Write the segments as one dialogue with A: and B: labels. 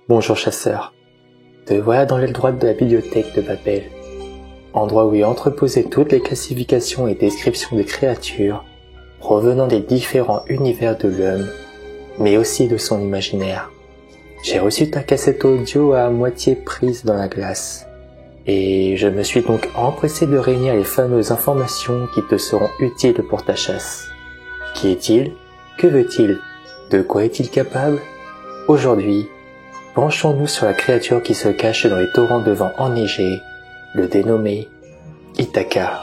A: Bonjour chasseur, te voilà dans l'aile droite de la bibliothèque de Babel, endroit où est entreposé toutes les classifications et descriptions des créatures provenant des différents univers de l'homme, mais aussi de son imaginaire. J'ai reçu ta cassette audio à moitié prise dans la glace, et je me suis donc empressé de réunir les fameuses informations qui te seront utiles pour ta chasse. Qui est-il? Que veut-il? De quoi est-il capable? Aujourd'hui, penchons-nous sur la créature qui se cache dans les torrents de vent enneigés, le dénommé Ithaka.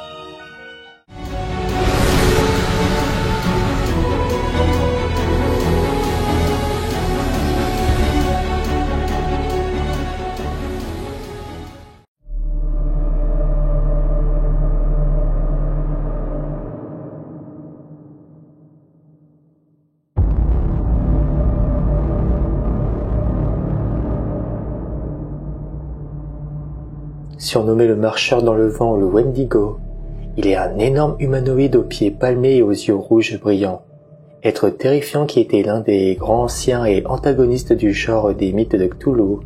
A: Surnommé le marcheur dans le vent ou le Wendigo, il est un énorme humanoïde aux pieds palmés et aux yeux rouges brillants. Être terrifiant qui était l'un des grands anciens et antagonistes du genre des mythes de Cthulhu,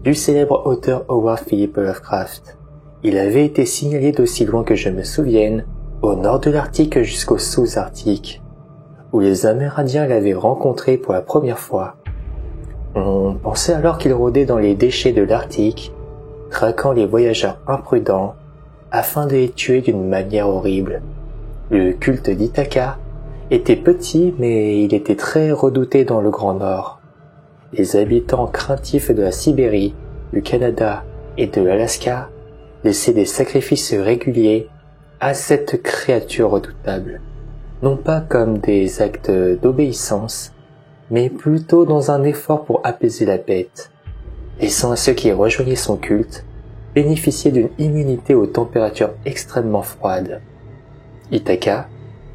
A: du célèbre auteur Howard Philip Lovecraft. Il avait été signalé d'aussi loin que je me souvienne, au nord de l'Arctique jusqu'au sous-Arctique, où les Amérindiens l'avaient rencontré pour la première fois. On pensait alors qu'il rôdait dans les déchets de l'Arctique, traquant les voyageurs imprudents afin de les tuer d'une manière horrible. Le culte d'Ithaka était petit, mais il était très redouté dans le Grand Nord. Les habitants craintifs de la Sibérie, du Canada et de l'Alaska laissaient des sacrifices réguliers à cette créature redoutable, non pas comme des actes d'obéissance, mais plutôt dans un effort pour apaiser la bête, laissant à ceux qui rejoignaient son culte bénéficier d'une immunité aux températures extrêmement froides. Ithaka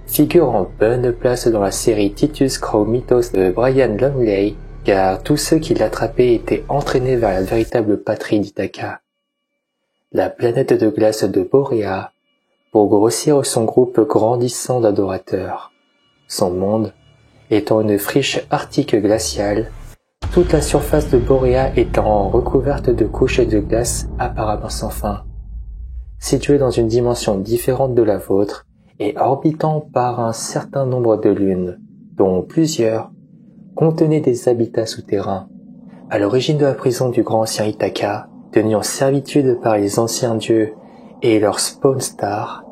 A: figure en bonne place dans la série Titus Crow Mythos de Brian Lumley, car tous ceux qui l'attrapaient étaient entraînés vers la véritable patrie d'Ithaka, la planète de glace de Boréa, pour grossir son groupe grandissant d'adorateurs. Son monde étant une friche arctique glaciale, toute la surface de Boréa étant recouverte de couches de glace apparemment sans fin. Située dans une dimension différente de la vôtre et orbitant par un certain nombre de lunes, dont plusieurs contenaient des habitats souterrains. À l'origine de la prison du grand ancien Ithaka, tenu en servitude par les anciens dieux et leur spawn star,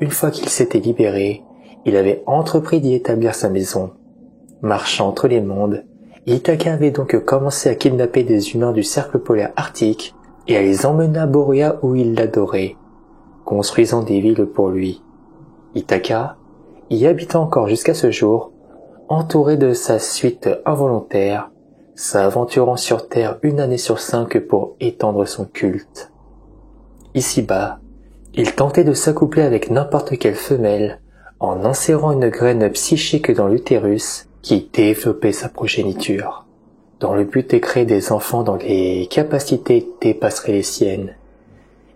A: une fois qu'il s'était libéré, il avait entrepris d'y établir sa maison. Marchant entre les mondes, Ithaka avait donc commencé à kidnapper des humains du cercle polaire arctique et à les emmener à Boréa où il l'adorait, construisant des villes pour lui. Ithaka y habita encore jusqu'à ce jour, entouré de sa suite involontaire, s'aventurant sur Terre 1 année sur 5 pour étendre son culte. Ici-bas, il tentait de s'accoupler avec n'importe quelle femelle en insérant une graine psychique dans l'utérus qui développait sa progéniture, dans le but de créer des enfants dont les capacités dépasseraient les siennes.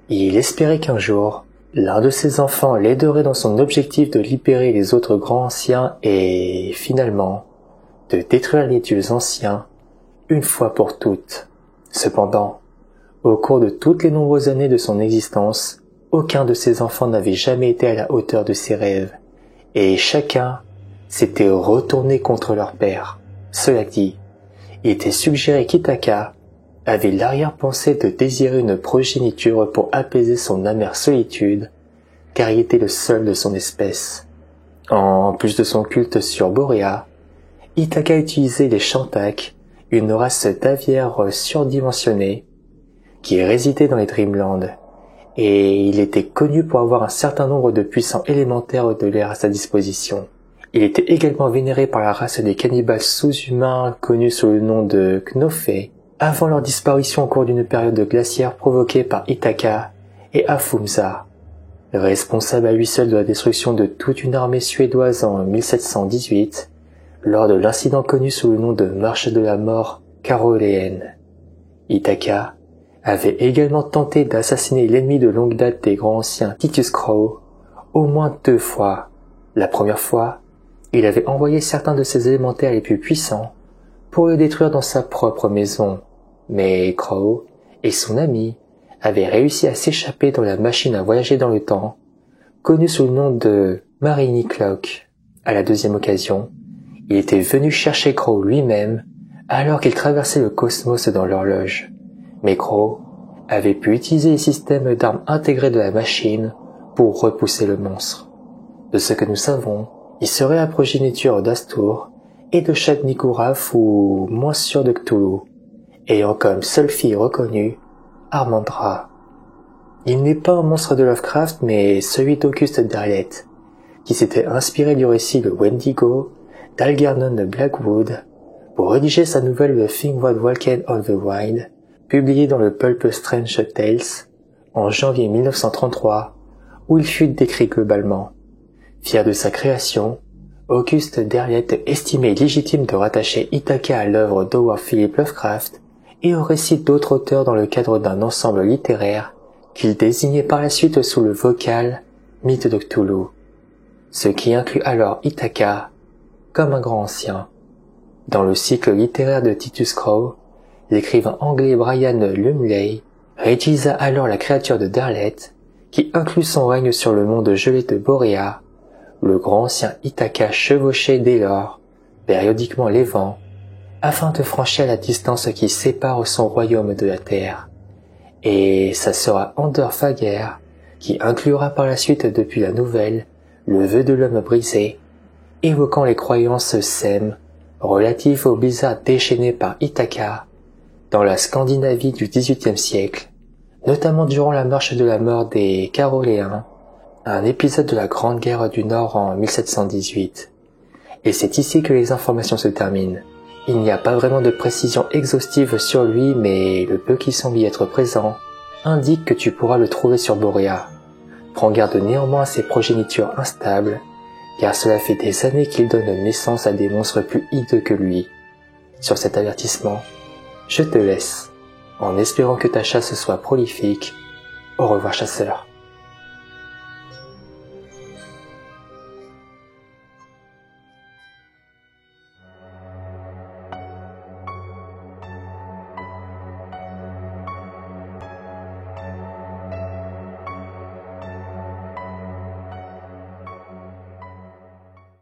A: Il espérait qu'un jour, l'un de ses enfants l'aiderait dans son objectif de libérer les autres grands anciens et, finalement, de détruire les dieux anciens, une fois pour toutes. Cependant, au cours de toutes les nombreuses années de son existence, aucun de ses enfants n'avait jamais été à la hauteur de ses rêves, et chacun s'était retourné contre leur père. Cela dit, il était suggéré qu'Ithaka avait l'arrière-pensée de désirer une progéniture pour apaiser son amère solitude, car il était le seul de son espèce. En plus de son culte sur Boréa, Ithaka utilisait les Shantak, une race d'aviaires surdimensionnés, qui résidait dans les Dreamlands, et il était connu pour avoir un certain nombre de puissants élémentaires de l'air à sa disposition. Il était également vénéré par la race des cannibales sous-humains connus sous le nom de Knofé, avant leur disparition au cours d'une période glaciaire provoquée par Ithaka et Afumza, responsable à lui seul de la destruction de toute une armée suédoise en 1718, lors de l'incident connu sous le nom de Marche de la mort caroléenne. Ithaka avait également tenté d'assassiner l'ennemi de longue date des grands anciens Titus Crow au moins 2 fois. La première fois, il avait envoyé certains de ses élémentaires les plus puissants pour le détruire dans sa propre maison, mais Crow et son ami avaient réussi à s'échapper dans la machine à voyager dans le temps, connue sous le nom de Mariny Clock. À la deuxième occasion, il était venu chercher Crow lui-même alors qu'il traversait le cosmos dans l'horloge. Mais Crow avait pu utiliser les systèmes d'armes intégrés de la machine pour repousser le monstre. De ce que nous savons, il serait la progéniture d'Astur et de Shad-Niggurath ou moins sûr de Cthulhu, ayant comme seule fille reconnue Armandra. Il n'est pas un monstre de Lovecraft mais celui d'Auguste Derleth, qui s'était inspiré du récit Le Wendigo d'Algernon Blackwood pour rédiger sa nouvelle The Thing That Walked on the Wild, publiée dans le pulp Strange Tales en janvier 1933, où il fut décrit globalement. Fier de sa création, Auguste Derleth estimait légitime de rattacher Ithaca à l'œuvre d'Howard Philip Lovecraft et au récit d'autres auteurs dans le cadre d'un ensemble littéraire qu'il désignait par la suite sous le vocal Mythe de Cthulhu, ce qui inclut alors Ithaca comme un grand ancien. Dans le cycle littéraire de Titus Crow, l'écrivain anglais Brian Lumley rédigea alors la créature de Derleth, qui inclut son règne sur le monde gelé de Boréa. Le grand ancien Ithaca chevauchait dès lors périodiquement les vents, afin de franchir la distance qui sépare son royaume de la terre. Et ça sera Andorfager qui inclura par la suite depuis la nouvelle le vœu de l'homme brisé, évoquant les croyances sèmes relatives au blizzard déchaîné par Ithaca dans la Scandinavie du XVIIIe siècle, notamment durant la marche de la mort des Caroléens, un épisode de la Grande Guerre du Nord en 1718. Et c'est ici que les informations se terminent. Il n'y a pas vraiment de précision exhaustive sur lui, mais le peu qui semble y être présent indique que tu pourras le trouver sur Boréa. Prends garde néanmoins à ses progénitures instables, car cela fait des années qu'il donne naissance à des monstres plus hideux que lui. Sur cet avertissement, je te laisse, en espérant que ta chasse soit prolifique. Au revoir chasseur.